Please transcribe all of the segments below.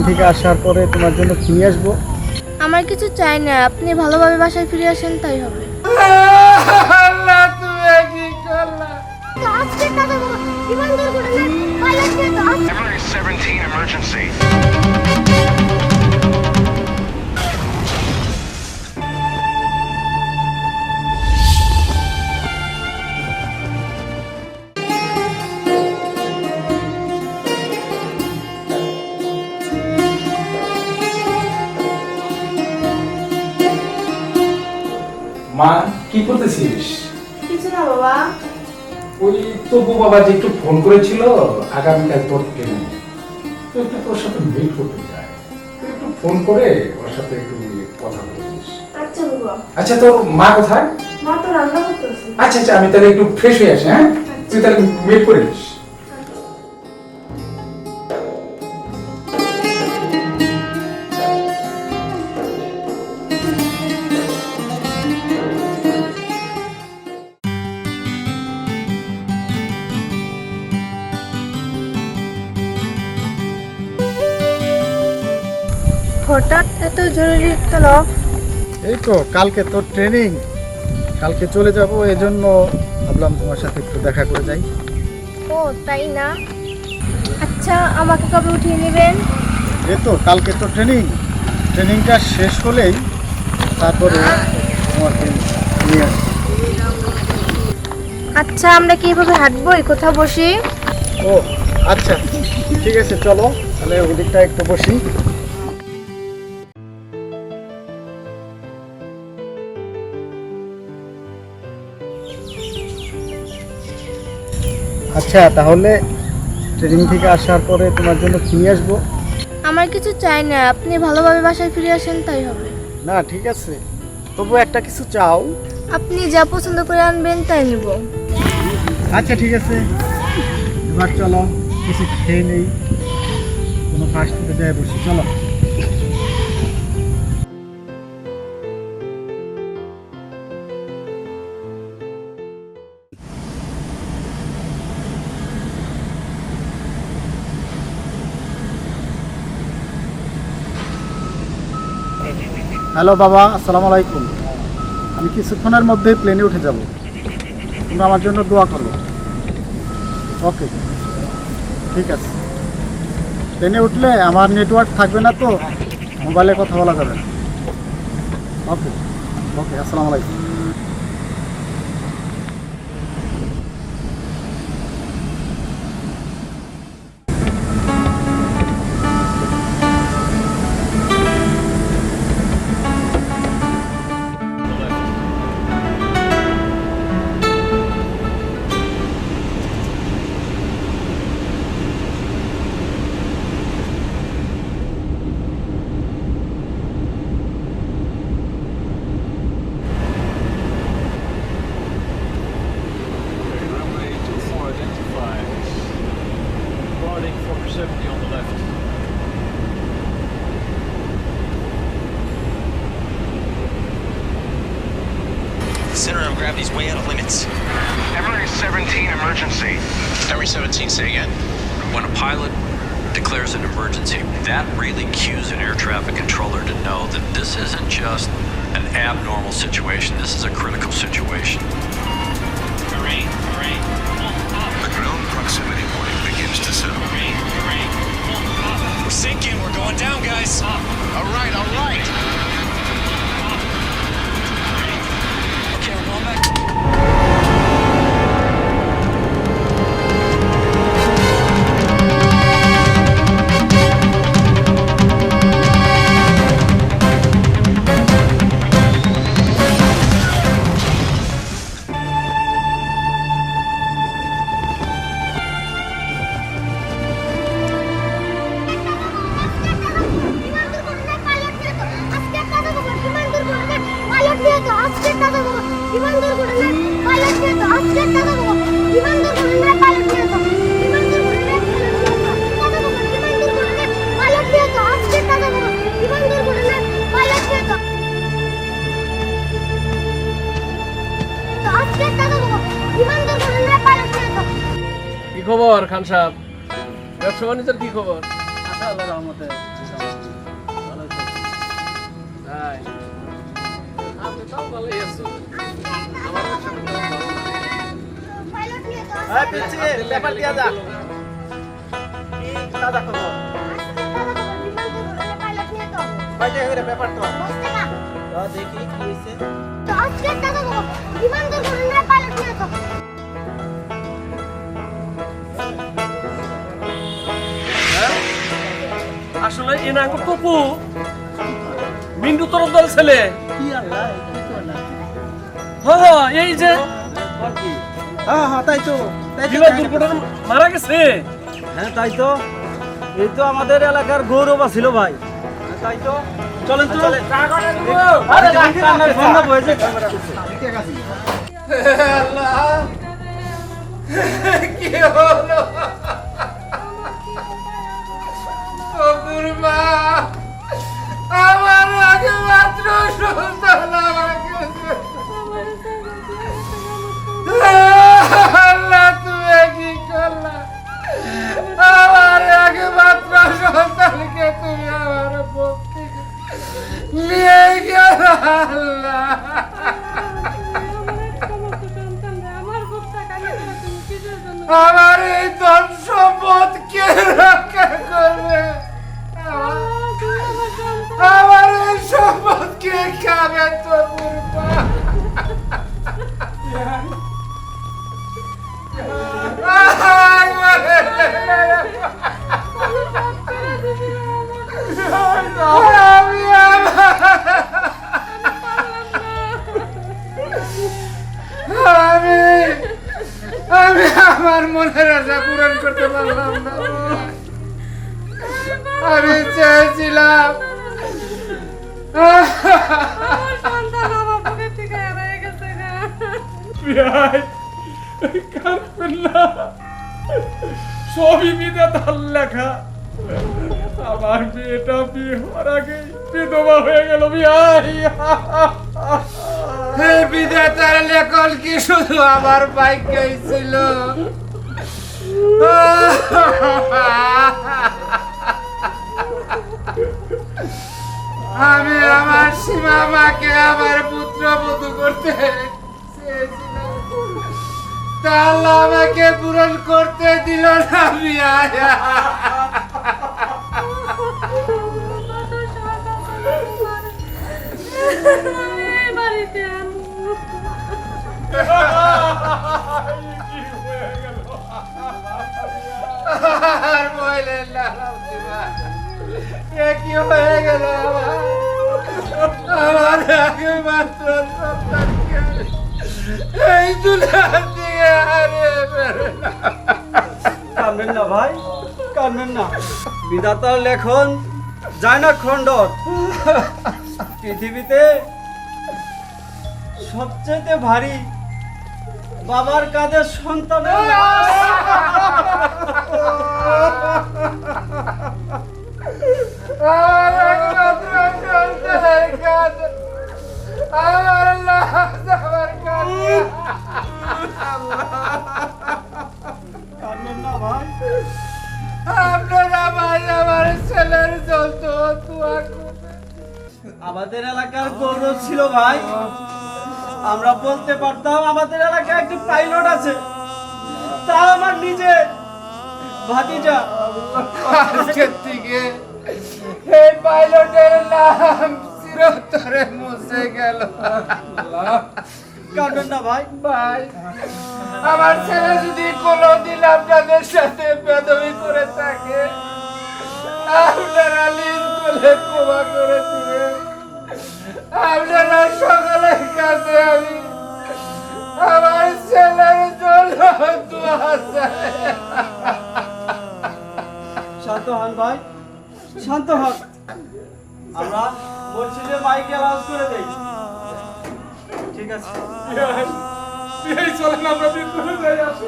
থেকে আসার পরে তোমার জন্য কি নিয়ে আসবো? আমার কিছু চাই না, আপনি ভালোভাবে বাসায় ফিরে আসেন তাই হবে। আল্লাহ তুমি কি করলা? Emery 17 emergency. মা কি করতেছিস? কিছু না বাবা। ওই তবু বাবা যে একটু ফোন করেছিল আগামীকাল তোর ট্রেন, তো একটু তোর সাথে মিট করতে চাই, তুই একটু ফোন করে ওর সাথে একটু কথা বলিস। আচ্ছা বাবা। আচ্ছা তোর মা কোথায়? মা তো রান্না করতেছে। আচ্ছা আচ্ছা আমি তাহলে একটু ফ্রেশ হয়ে আসি, হ্যাঁ তুই তাহলে ওয়েট করে নিস। হঠাৎ এত জরুরি তলব? এই তো কালকে তোর ট্রেনিং, কালকে চলে যাব, এজন্য ভাবলাম তোমার সাথে একটু দেখা করে যাই। ও তাই না? আচ্ছা আমাকে কবে উঠিয়ে নেবেন? এই তো কালকে তো ট্রেনিংটা শেষ হলেই তারপরে তোমাকে নিয়ে আসবো। আচ্ছা আমরা কি এভাবে হাঁটবো, কোথাও বসি? ও আচ্ছা ঠিক আছে, চলো তাহলে ওদিকটা একটু বসি। আচ্ছা তাহলে ট্রেনিং থেকে আসার পরে তোমার জন্য কি নিয়ে আসবো? আমার কিছু চাই না, আপনি ভালোভাবে বাসায় ফিরে আসেন তাই হবে। না ঠিক আছে, তবু একটা কিছু চাও। আপনি যা পছন্দ করে আনবেন তাই নিব। আচ্ছা ঠিক আছে, এবার চলো কিছু খেয়ে নেই, কোনো ফাস্ট ফুডে যাই বসি, চলো। হ্যালো বাবা, আসসালামু আলাইকুম। আমি কিছুক্ষণের মধ্যেই প্লেনে উঠে যাব, তোমরা আমার জন্য দোয়া করো। ওকে ঠিক আছে। প্লেনে উঠলে আমার নেটওয়ার্ক থাকবে না, তো মোবাইলে কথা বলা যাবে না। ওকে ওকে, আসসালামু আলাইকুম। Runway 24 identified. Boarding 470 on the left. The center of gravity's way out of limits. Emery 17 emergency. Emery 17, say again. When a pilot declares an emergency, that really cues an air traffic controller to know that this isn't just an abnormal situation, this is a critical situation. Marine. The ground proximity warning begins to sound. We're sinking. We're going down, guys. All right. Okay, we're going back. কি খবর খান সাহেব, ব্যবসা বাণিজ্যের কি খবর? আচ্ছা আল্লাহর রহমতে হ্যাঁ পিচ্ছি পেপার দিয়া যা কি দাদা খবর কয়টা করে পেপার তো দেখি কি হইছে আসলে এনাঙ্গ টপু মিন্টু তোর দল ছেলে কি আল্লাহ কি করলা হ্যাঁ এই যে হ্যাঁ হ্যাঁ তাই তো বিমান দুর্ঘটনা মারা গেছে। হ্যাঁ তাই তো এই তো আমাদের এলাকার গৌরব ছিল ভাই তাই তো চলেন তো আরে সম্ভব হয়েছে কি হলো অপুর মা আমার আগে মাত্র সন্তান আমাকে আল্লাহ তুমি কি করলা আমার আগে মাত্র সন্তানকে তুমি আমার পক্ষে নিয়ে গেল আল্লাহ আমার এই ধন সম্পদ কে রক্ষা করবে আমার এই সম্পদ কে খাবে তো আমি আমার মনের আশা পূরণ করতে পারলাম না আমি চেয়েছিলাম সবই বিধাতার লেখা। আমার বিয়েটা বিয়ে হওয়ার আগে বিধবা হয়ে গেল বিধাতার লেখন কি শুধু আমার ভাগ্যই ছিল আমি আমার সীমা মাকে আমার পুত্র বধূ করতে চেয়েছিলাম তা আল্লাহ আমাকে পূরণ করতে দিল না বিয়া আর বললেন না কি হয়ে গেল আমার আগে মাত্র সন্তানকে এই দুলার দিকে হারিয়ে কাঁদবেন না ভাই কাঁদবেন না বিধাতার লেখন যায় না খণ্ডন পৃথিবীতে সবচেয়ে ভারী বাবার কাঁধে সন্তানের লাশ। আমার একমাত্র সন্তানের কাছে আমার লাশ আমার কাছে কাঁদবেন না ভাই আপনারা ভাই আমার ছেলের চলতো তুয়া আমাদের এলাকার গৌরব ছিল ভাই আমরা বলতে পারতাম আমাদের এলাকায় একটি পাইলট আছে তা আমার নিজে ভাতিজা আজকের থেকে এই পাইলটের নাম চিরতরে মুছে গেল কাঁদবেন না ভাই ভাই আমার ছেলে যদি কোনোদিন আপনাদের সাথে বেদবি করে থাকে আপনারা লিজ করে ক্ষমা করে দিবেন আপনারা সকলের কাছে আমি আমার ছেলের জন্য দোয়া চাই শান্ত হন ভাই শান্ত হন আমরা বলছি যে মাইকে আওয়াজ করে দেই ঠিক আছে চলেন আমরা ভিতরে যাই আসি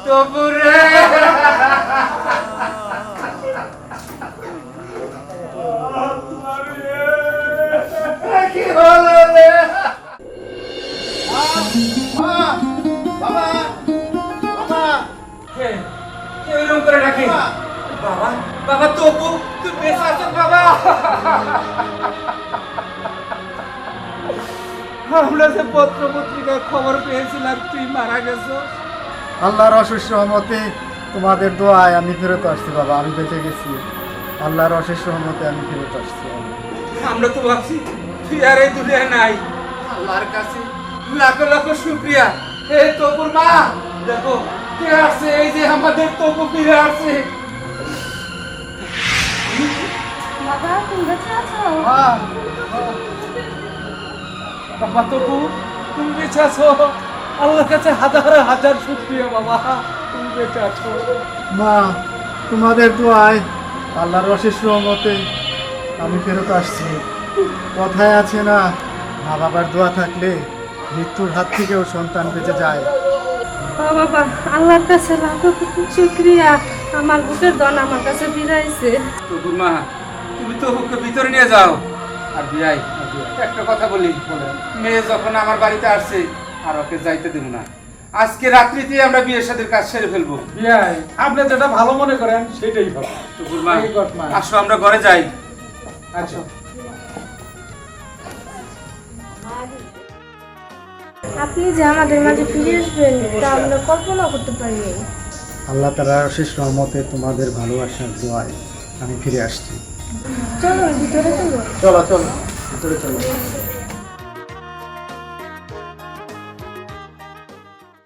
তবুরে কি হলো রে বাবা বাবা এরকম করে ডাকে বাবা বাবা তবু তুই বেঁচে আছো বাবা আমরা যে পত্র পত্রিকায় খবর পেয়েছিলাম তুই মারা গেছো। আল্লাহর অশেষ রহমতে তোমাদের দোয়ায় আমি ফেরত আসছি বাবা, আমি বেঁচে গেছি। আল্লাহর অশেষ রহমতে আমি ফেরত আসছি। আমরা তো ভাবছি তুই আর এই দুনিয়ায় নাই। আল্লাহর কাছে লাখো লাখো শুকরিয়া। হে তপুর মা, দেখো কে আসছে, এই যে আমাদের তপু ফিরে আসছে। বাবা তুমি বেঁচে আছো? বাবা তবু তুমি বেঁচে আছো, আল্লাহর কাছে হাজার হাজার শুকরিয়া বাবা, তুমি বেঁচে আছো। মা, তোমাদের দোয়ায় আল্লাহর অশেষ রহমতে আমি ফেরত আসছি। কথায় আছে না, মা বাবার দোয়া থাকলে মৃত্যুর হাত থেকেও সন্তান বেঁচে যায়। ও বাবা, আল্লাহর কাছে লাখো শুকরিয়া, আমার বুকের দন আমার কাছে ফিরাইছে। তপুর মা, তুমি তপুকে ভিতরে নিয়ে যাও। আর বিয়াই, একটা কথা বলি, মেয়ে যখন আমার বাড়িতে আসছে আর ওকে যাইতে দেব না। আজকে রাত্রিতেই আমরা বিয়ের সাথে কাজ সেরে ফেলবো। বিয়াই, আপনি যেটা ভালো মনে করেন সেটাই ভালো। তপুর মা, এই গট মা। আসো আমরা ঘরে যাই। আচ্ছা, আপনি যে আমাদের মাঝে ফিরে আসবেন তা আমরা কল্পনা করতে পারিনি। আল্লাহ তাআলার অশেষ রহমতে তোমাদের ভালোবাসার দোয়ায় আমি ফিরে আসছি। চলো ভিতরে চলো। চলো চলো ভিতরে চলো।